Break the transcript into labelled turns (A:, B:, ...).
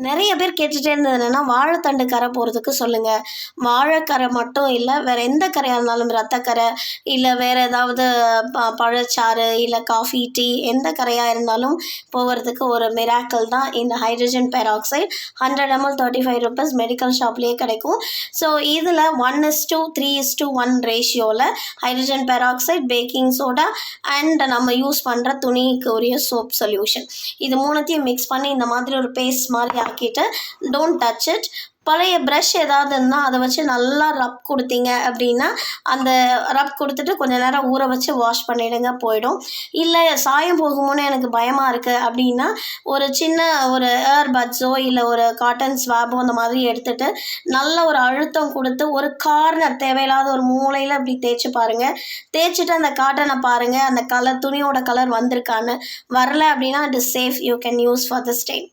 A: நிறைய பேர் கேட்டுகிட்டே இருந்தது என்னென்னா, வாழைத்தண்டு கரை போகிறதுக்கு சொல்லுங்கள். வாழைக்கரை மட்டும் இல்லை, வேறு எந்த கரையாக இருந்தாலும் ரத்தக்கரை, இல்லை வேறு ஏதாவது பழச்சாறு, இல்லை காஃபி, டீ எந்த கரையாக இருந்தாலும் போகிறதுக்கு ஒரு மிராக்கிள் தான் இந்த hydrogen peroxide. 100 ml 35 rupees medical ஷாப்லேயே கிடைக்கும். ஸோ இதில் 1:3:1 ரேஷியோவில் hydrogen peroxide, baking soda and நம்ம யூஸ் பண்ணுற துணிக்கு உரிய சோப் சொல்யூஷன், இது மூணுத்தையும் மிக்ஸ் பண்ணி இந்த மாதிரி ஒரு பேஸ்ட் மாதிரி ஆக்கிட்டு, டோன்ட் டச் இட். பழைய ப்ரஷ் ஏதாவது இருந்தால் அதை வச்சு நல்லா ரப் கொடுத்தீங்க அப்படின்னா, அந்த ரப் கொடுத்துட்டு கொஞ்சம் நேரம் ஊற வச்சு வாஷ் பண்ணிவிடுங்க, போயிடும். இல்லை சாயம் போகுமோன்னு எனக்கு பயமாக இருக்குது அப்படின்னா, ஒரு சின்ன ஒரு ஏர்பட்ஸோ இல்லை ஒரு காட்டன் ஸ்வாபோ அந்த மாதிரி எடுத்துகிட்டு நல்ல ஒரு அழுத்தம் கொடுத்து ஒரு கார்னர், தேவையில்லாத ஒரு மூலையில் அப்படி தேய்ச்சி பாருங்கள். தேய்ச்சிட்டு அந்த காட்டனை பாருங்கள், அந்த கலர் துணியோட கலர் வந்திருக்கான்னு. வரல அப்படின்னா it is safe, you can use for the stain.